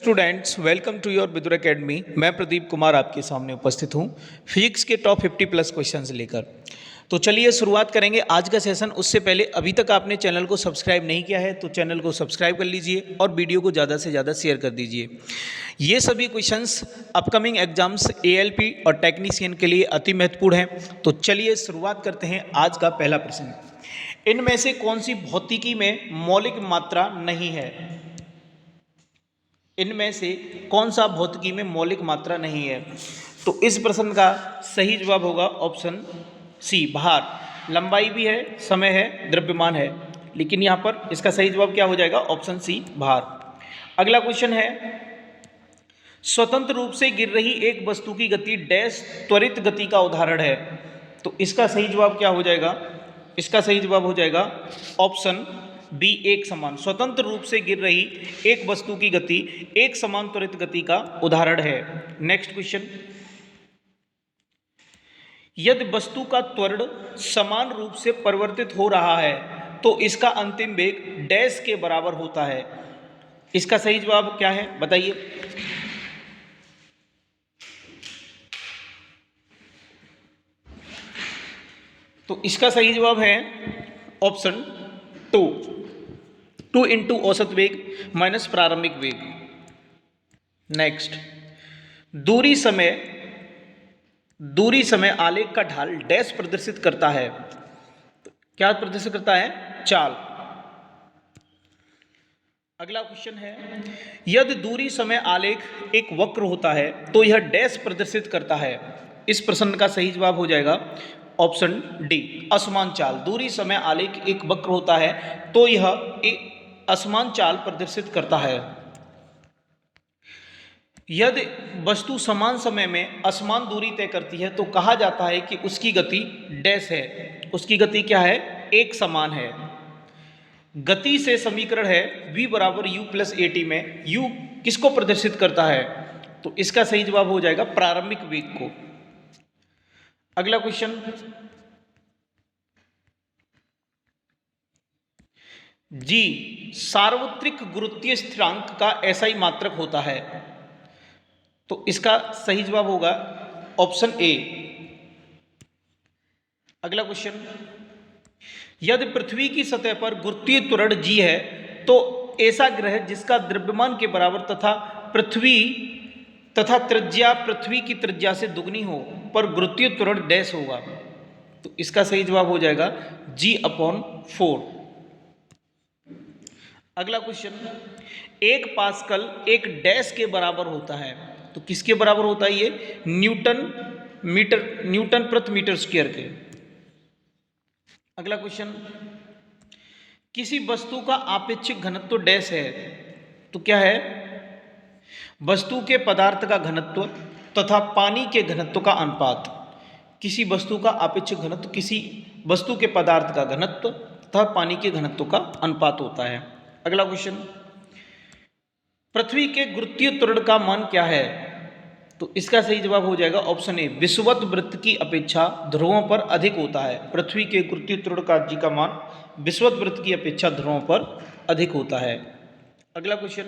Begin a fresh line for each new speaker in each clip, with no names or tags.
Students, welcome to your Vidur academy. मैं प्रदीप कुमार आपके सामने उपस्थित हूँ फिजिक्स के टॉप 50 प्लस क्वेश्चंस लेकर। तो चलिए शुरुआत करेंगे आज का सेशन। उससे पहले अभी तक आपने चैनल को सब्सक्राइब नहीं किया है तो चैनल को सब्सक्राइब कर लीजिए और वीडियो को ज़्यादा से ज़्यादा शेयर कर दीजिए। ये सभी क्वेश्चंस अपकमिंग एग्जाम्स एएलपी और टेक्नीशियन के लिए अति महत्वपूर्ण हैं। तो चलिए शुरुआत करते हैं। आज का पहला प्रश्न, इनमें से कौन सी भौतिकी में मौलिक मात्रा नहीं है? इनमें से कौन सा भौतिकी में मौलिक मात्रा नहीं है? तो इस प्रश्न का सही जवाब होगा ऑप्शन सी, भार। लंबाई भी है, समय है, द्रव्यमान है, लेकिन यहाँ पर इसका सही जवाब क्या हो जाएगा? ऑप्शन सी, भार। अगला क्वेश्चन है, स्वतंत्र रूप से गिर रही एक वस्तु की गति डैश त्वरित गति का उदाहरण है। तो इसका सही जवाब क्या हो जाएगा? इसका सही जवाब हो जाएगा ऑप्शन बी, एक समान। स्वतंत्र रूप से गिर रही एक वस्तु की गति एक समान त्वरित गति का उदाहरण है। नेक्स्ट क्वेश्चन, यदि वस्तु का त्वरण समान रूप से परिवर्तित हो रहा है तो इसका अंतिम वेग डैश के बराबर होता है। इसका सही जवाब क्या है बताइए? तो इसका सही जवाब है ऑप्शन टू इंटू औसत वेग माइनस प्रारंभिक वेग। नेक्स्ट, दूरी समय आलेख का ढाल डैश प्रदर्शित करता है। क्या प्रदर्शित करता है? चाल। अगला क्वेश्चन है, यदि दूरी समय आलेख एक वक्र होता है तो यह डैश प्रदर्शित करता है। इस प्रश्न का सही जवाब हो जाएगा ऑप्शन डी, असमान चाल। दूरी समय आलेख एक वक्र होता है तो यह एक असमान चाल प्रदर्शित करता है। यदि वस्तु समान समय में असमान दूरी तय करती है तो कहा जाता है कि उसकी गति डैश है। उसकी गति क्या है? एक समान है। गति से समीकरण है v बराबर u प्लस at में u किसको प्रदर्शित करता है? तो इसका सही जवाब हो जाएगा प्रारंभिक वेग को। अगला क्वेश्चन, जी सार्वत्रिक गुरुत्वीय स्थिरांक का SI मात्रक होता है। तो इसका सही जवाब होगा ऑप्शन ए। अगला क्वेश्चन, यदि पृथ्वी की सतह पर गुरुत्वीय त्वरण g है तो ऐसा ग्रह जिसका द्रव्यमान के बराबर तथा त्रिज्या पृथ्वी की त्रिज्या से दुगनी हो पर गुरुत्वीय त्वरण डैश होगा। तो इसका सही जवाब हो जाएगा g/4। अगला क्वेश्चन, एक पास्कल एक डैश के बराबर होता है। तो किसके बराबर होता है ये? न्यूटन प्रति मीटर स्क्वायर के। अगला क्वेश्चन, किसी वस्तु का आपेक्षिक घनत्व डैश है। तो क्या है? वस्तु के पदार्थ का घनत्व तथा पानी के घनत्व का अनुपात। किसी वस्तु का आपेक्षिक घनत्व किसी वस्तु के पदार्थ का घनत्व तथा पानी के घनत्व का अनुपात होता है। अगला क्वेश्चन, पृथ्वी के गुरुत्वीय त्वरण का मान क्या है? तो इसका सही जवाब हो जाएगा ऑप्शन ए, विषुवत वृत्त की अपेक्षा ध्रुवों पर अधिक होता है। पृथ्वी के गुरुत्वीय त्वरण का जी का मान विषुवत वृत्त की अपेक्षा ध्रुवों पर अधिक होता है। अगला क्वेश्चन,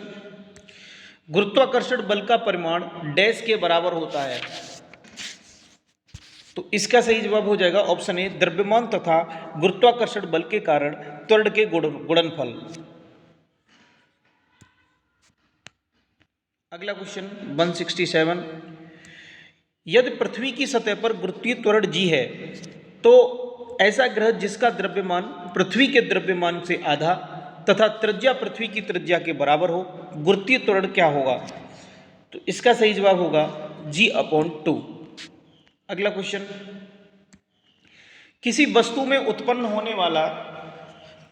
गुरुत्वाकर्षण बल का परिमाण डैश के बराबर होता है। तो इसका सही जवाब हो जाएगा ऑप्शन ए, द्रव्यमान तथा गुरुत्वाकर्षण बल के कारण त्वरण के गुणनफल। अगला क्वेश्चन 167, यदि पृथ्वी की सतह पर गुरुत्वीय त्वरण g है तो ऐसा ग्रह जिसका द्रव्यमान पृथ्वी के द्रव्यमान से आधा तथा त्रिज्या पृथ्वी की त्रिज्या के बराबर हो, गुरुत्वीय त्वरण क्या होगा? तो इसका सही जवाब होगा g/2। अगला क्वेश्चन, किसी वस्तु में उत्पन्न होने वाला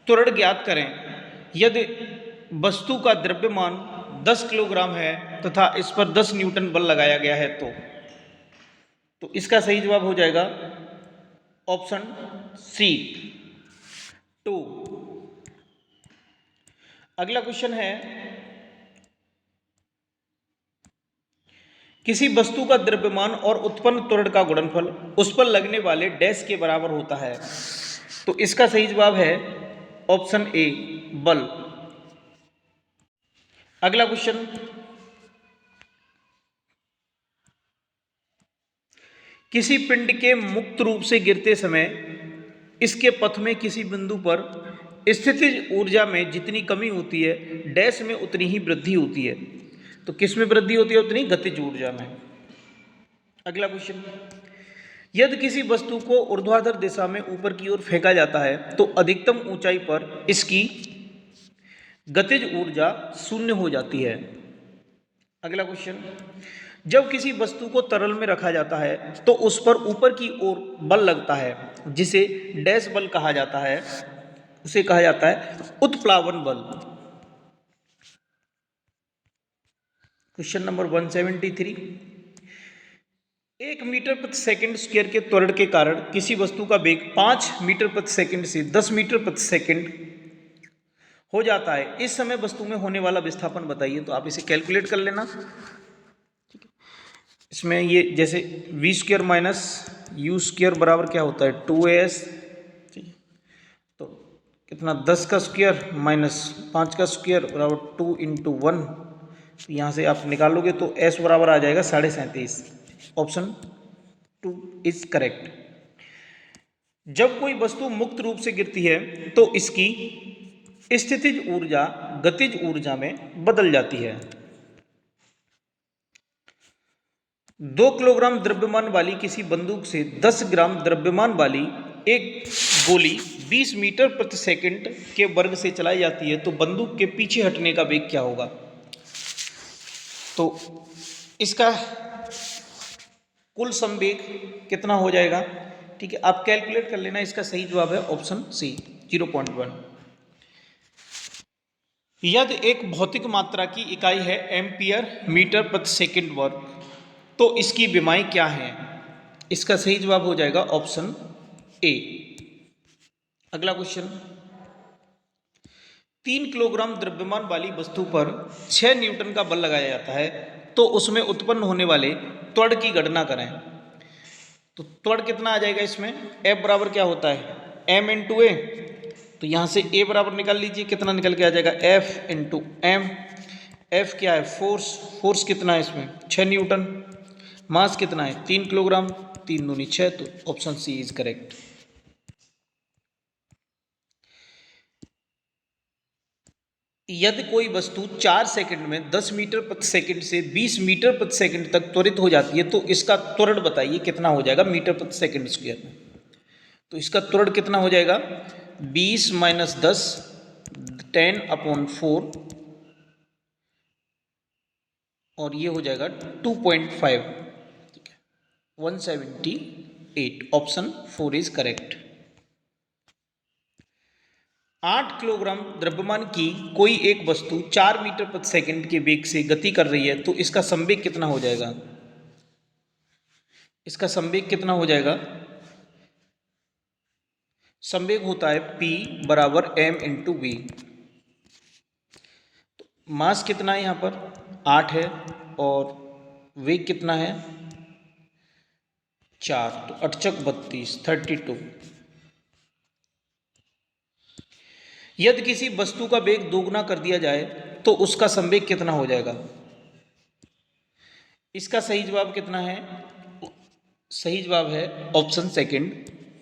त्वरण ज्ञात करें। यदि वस्तु का द्रव्यमान 10 किलोग्राम है तथा इस पर 10 न्यूटन बल लगाया गया है तो इसका सही जवाब हो जाएगा ऑप्शन सी, 2। अगला क्वेश्चन है, किसी वस्तु का द्रव्यमान और उत्पन्न त्वरण का गुणनफल उस पर लगने वाले डैश के बराबर होता है। तो इसका सही जवाब है ऑप्शन ए, बल। अगला क्वेश्चन, किसी पिंड के मुक्त रूप से गिरते समय इसके पथ में किसी बिंदु पर स्थितिज ऊर्जा में जितनी कमी होती है डैश में उतनी ही वृद्धि होती है। तो किस में वृद्धि होती है? उतनी गतिज ऊर्जा में। अगला क्वेश्चन, यदि किसी वस्तु को ऊर्ध्वाधर दिशा में ऊपर की ओर फेंका जाता है तो अधिकतम ऊंचाई पर इसकी गतिज ऊर्जा शून्य हो जाती है। अगला क्वेश्चन, जब किसी वस्तु को तरल में रखा जाता है तो उस पर ऊपर की ओर बल लगता है जिसे डैश बल कहा जाता है, उसे कहा जाता है उत्प्लावन बल। क्वेश्चन नंबर 173, 1 मीटर प्रति सेकंड स्क्वायर के त्वरण के कारण किसी वस्तु का वेग 5 मीटर प्रति सेकंड से 10 मीटर प्रति सेकंड हो जाता है। इस समय वस्तु में होने वाला विस्थापन बताइए। तो आप इसे कैलकुलेट कर लेना। ठीक है, इसमें ये जैसे v square minus u square बराबर क्या होता है? 2as। ठीक है, तो कितना? 10 का स्क्वायर माइनस 5 का स्क्वायर बराबर 2 × 1। तो यहाँ से आप निकालोगे तो s बराबर आ जाएगा 37.5। Option 2 is correct. जब कोई वस्तु मुक्त रूप से गिरती है तो इसकी स्थितिज ऊर्जा गतिज ऊर्जा में बदल जाती है। 2 किलोग्राम द्रव्यमान वाली किसी बंदूक से 10 ग्राम द्रव्यमान वाली एक गोली 20 मीटर प्रति सेकंड के वर्ग से चलाई जाती है तो बंदूक के पीछे हटने का वेग क्या होगा? तो इसका कुल संवेग कितना हो जाएगा? ठीक है, आप कैलकुलेट कर लेना। इसका सही जवाब है ऑप्शन सी 0.1। यदि एक भौतिक मात्रा की इकाई है एम्पियर मीटर प्रति सेकंड वर्ग तो इसकी विमाएं क्या है? इसका सही जवाब हो जाएगा ऑप्शन ए। अगला क्वेश्चन, 3 किलोग्राम द्रव्यमान वाली वस्तु पर 6 न्यूटन का बल लगाया जाता है तो उसमें उत्पन्न होने वाले त्वरण की गणना करें। तो त्वरण कितना आ जाएगा इसमें? F बराबर क्या होता है? m × a। तो यहाँ से a बराबर निकाल लीजिए, कितना निकल के आ जाएगा? F × m। F क्या है? फोर्स। फोर्स कितना है इसमें? 6 न्यूटन। मास कितना है? 3 किलोग्राम। 3 दूनी 6। तो ऑप्शन सी इज करेक्ट। यदि कोई वस्तु 4 सेकंड में 10 मीटर प्रति सेकंड से 20 मीटर प्रति सेकंड तक त्वरित हो जाती है तो इसका त्वरण बताइए कितना हो जाएगा मीटर प्रति सेकंड स्क्वायर में? तो इसका त्वरण कितना हो जाएगा? 20 - 10 10/4 और ये हो जाएगा 2.5। ठीक है, 178। Option 4 is correct. 8 किलोग्राम द्रव्यमान की कोई एक वस्तु 4 मीटर प्रति सेकंड के वेग से गति कर रही है तो इसका संवेग कितना हो जाएगा? इसका संवेग कितना हो जाएगा? संवेग होता है P बराबर m × v। तो मास कितना है यहाँ पर? 8 है और वेग कितना है? 4। तो 8 × 32 32। यदि किसी वस्तु का वेग दोगुना कर दिया जाए तो उसका संवेग कितना हो जाएगा? इसका सही जवाब कितना है? सही जवाब है ऑप्शन सेकंड,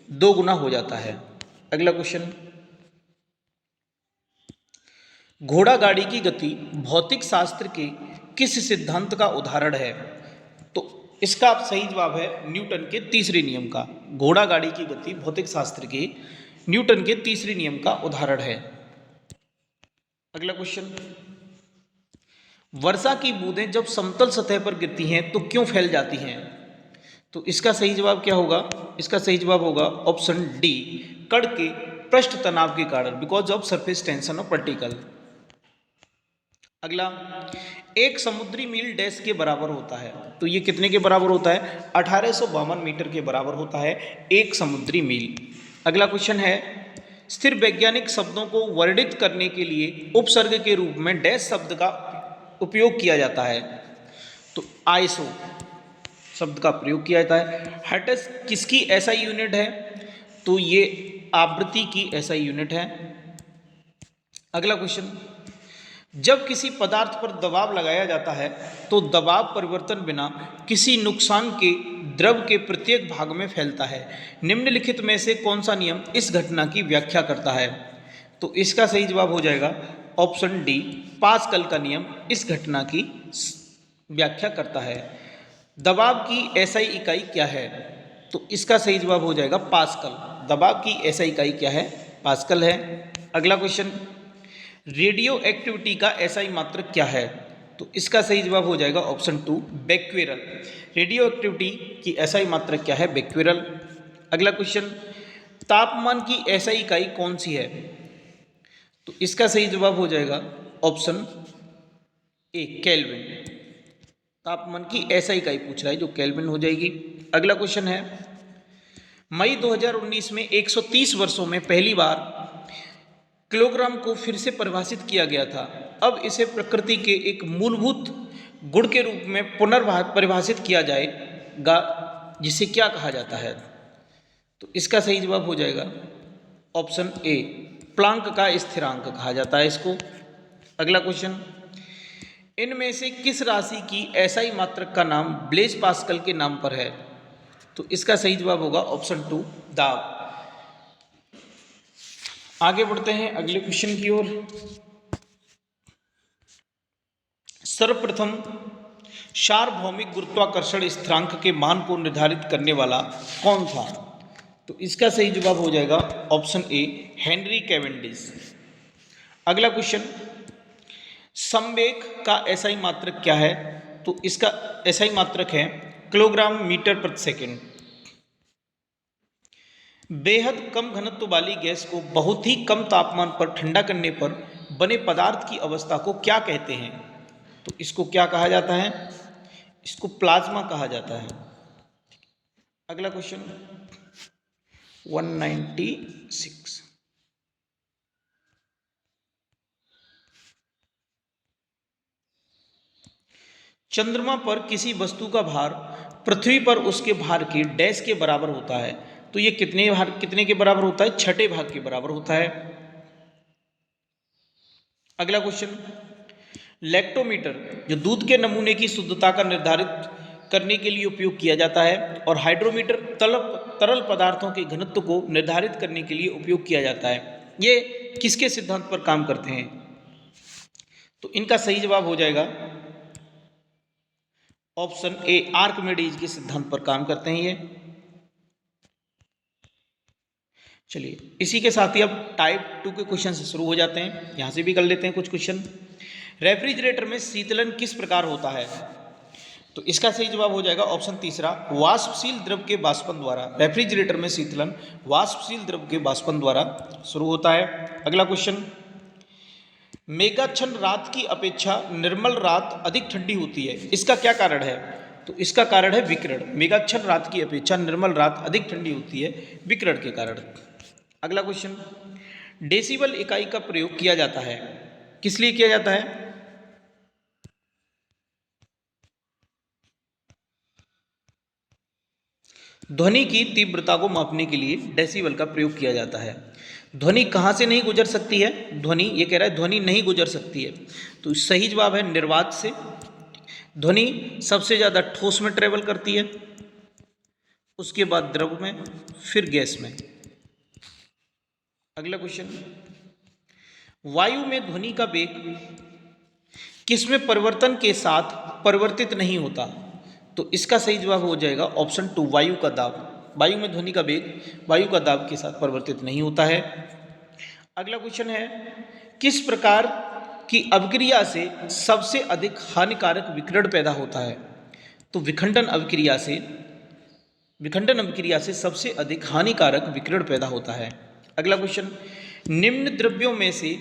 2 गुना हो जाता है। अगला क्वेश्चन, घोड़ा गाड़ी की गति भौतिक शास्त्र के किस सिद्धांत का उदाहरण है? तो इसका सही जवाब है न्यूटन के तीसरे नियम का। घोड़ा गाड़ी की गति भौतिक शास्त्र के न्यूटन के तीसरे नियम का उदाहरण है। अगला क्वेश्चन, वर्षा की बूंदें जब समतल सतह पर गिरती हैं तो क्यों फैल जाती हैं? तो इसका सही जवाब क्या होगा? इसका सही जवाब होगा ऑप्शन डी, कण के पृष्ठ तनाव के कारण, because of surface tension of particle. अगला, एक समुद्री मील डैश के बराबर होता है। तो ये कितने के बराबर होता है? 1852 मीटर के बराबर होता है एक समुद्री मील। अगला क्वेश्चन है, स्थिर वैज्ञानिक शब्दों को वर्णित करने के लिए उपसर्ग के रूप में डैश शब्द का उपयोग किया जाता है। तो आईएसओ शब्द का प्रयोग किया जाता है। हर्ट्ज किसकी एसआई यूनिट है? तो ये आवृत्ति की एसआई यूनिट है। अगला क्वेश्चन, जब किसी पदार्थ पर दबाव लगाया जाता है तो दबाव परिवर्तन बिना किसी नुकसान के द्रव के प्रत्येक भाग में फैलता है। निम्नलिखित में से कौन सा नियम इस घटना की व्याख्या करता है? तो इसका सही जवाब हो जाएगा ऑप्शन डी, पास्कल का नियम इस घटना की व्याख्या करता है। दबाव की एसआई इकाई क्या है? तो इसका सही जवाब हो जाएगा पास्कल। दबाव की एसआई इकाई क्या है? पास्कल है। अगला क्वेश्चन, रेडियो एक्टिविटी का एसआई मात्रक क्या है? तो इसका सही जवाब हो जाएगा ऑप्शन 2, बेक्वेरल। रेडियो एक्टिविटी की एसआई मात्रक क्या है? बेक्वेरल। अगला क्वेश्चन, तापमान की एसआई इकाई कौन सी है? तो इसका सही जवाब हो जाएगा ऑप्शन ए, केल्विन। तापमान की एसआई इकाई पूछ रहा है जो केल्विन हो जाएगी। अगला क्वेश्चन है, मई 2019 में 130 वर्षों में पहली बार किलोग्राम को फिर से परिभाषित किया गया था। अब इसे प्रकृति के एक मूलभूत गुण के रूप में पुनर्परिभाषित किया जाएगा, जिसे क्या कहा जाता है? तो इसका सही जवाब हो जाएगा ऑप्शन ए, प्लांक का स्थिरांक कहा जाता है इसको। अगला क्वेश्चन, इनमें से किस राशि की एसआई मात्रक का नाम ब्लेज पास्कल के नाम पर है? तो इसका सही जवाब होगा ऑप्शन 2, दाब। आगे बढ़ते हैं अगले क्वेश्चन की ओर। सर्वप्रथम सार्वभौमिक गुरुत्वाकर्षण स्थिरांक के मान को निर्धारित करने वाला कौन था? तो इसका सही जवाब हो जाएगा ऑप्शन ए, हेनरी कैवेंडिश। अगला क्वेश्चन, संवेग का एसआई मात्रक क्या है? तो इसका एसआई मात्रक है किलोग्राम मीटर प्रति सेकंड। बेहद कम घनत्व वाली गैस को बहुत ही कम तापमान पर ठंडा करने पर बने पदार्थ की अवस्था को क्या कहते हैं? तो इसको क्या कहा जाता है? इसको प्लाज्मा कहा जाता है। अगला क्वेश्चन 196, चंद्रमा पर किसी वस्तु का भार पृथ्वी पर उसके भार के डैश के बराबर होता है। तो ये कितने के बराबर होता है? छठे भाग के बराबर होता है। अगला क्वेश्चन, लैक्टोमीटर जो दूध के नमूने की शुद्धता का निर्धारित करने के लिए उपयोग किया जाता है, और हाइड्रोमीटर तरल पदार्थों के घनत्व को निर्धारित करने के लिए उपयोग किया जाता है, ये किसके सिद्धांत पर काम करते हैं? तो इनका सही जवाब हो जाएगा ऑप्शन ए, आर्किमिडीज के सिद्धांत पर काम करते हैं ये। चलिए, इसी के साथ ही अब टाइप 2 के क्वेश्चन से शुरू हो जाते हैं। यहां से भी कर लेते हैं कुछ क्वेश्चन। रेफ्रिजरेटर में शीतलन किस प्रकार होता है? तो इसका सही जवाब हो जाएगा ऑप्शन तीसरा, वाष्पशील द्रव के वाष्पन द्वारा। रेफ्रिजरेटर में शीतलन वाष्पशील द्रव के वाष्पन द्वारा शुरू होता है। अगला क्वेश्चन, मेघाच्छन्न रात की अपेक्षा निर्मल रात अधिक ठंडी होती है, इसका क्या कारण है? तो इसका कारण है विकिरण। मेघाच्छन्न रात की अपेक्षा निर्मल रात अधिक ठंडी होती है विकिरण के कारण। अगला क्वेश्चन, डेसिबल इकाई का प्रयोग किया जाता है, किस लिए किया जाता है? ध्वनि की तीव्रता को मापने के लिए डेसिबल का प्रयोग किया जाता है। ध्वनि कहाँ से नहीं गुजर सकती है? ध्वनि, ये कह रहा है ध्वनि नहीं गुजर सकती है, तो सही जवाब है निर्वात से। ध्वनि सबसे ज़्यादा ठोस में ट्रेवल करती है, उसके बाद द्रव में, फिर गैस में। अगला क्वेश्चन, वायु में ध्वनि का वेग किसमें परिवर्तन के साथ परिवर्तित नहीं होता? तो इसका सही जवाब हो जाएगा ऑप्शन 2, वायु का दाब। वायु में ध्वनि का वेग वायु का दाब के साथ परिवर्तित नहीं होता है। अगला क्वेश्चन है, किस प्रकार की अभिक्रिया से सबसे अधिक हानिकारक विकिरण पैदा होता है? तो विखंडन अभिक्रिया से सबसे अधिक हानिकारक विकिरण पैदा होता है। अगला क्वेश्चन, निम्न द्रव्यों में से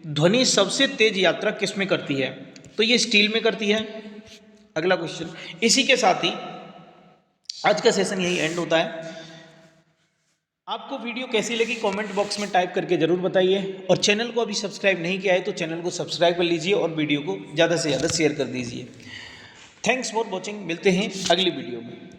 ध्वनि सबसे तेज यात्रा किस में करती है? तो ये स्टील में करती है। अगला क्वेश्चन, इसी के साथ ही आज का सेशन यही एंड होता है। आपको वीडियो कैसी लगी कमेंट बॉक्स में टाइप करके जरूर बताइए, और चैनल को अभी सब्सक्राइब नहीं किया है तो चैनल को सब्सक्राइब कर लीजिए और वीडियो को ज़्यादा से ज़्यादा शेयर कर दीजिए। थैंक्स फॉर वॉचिंग, मिलते हैं अगली वीडियो में।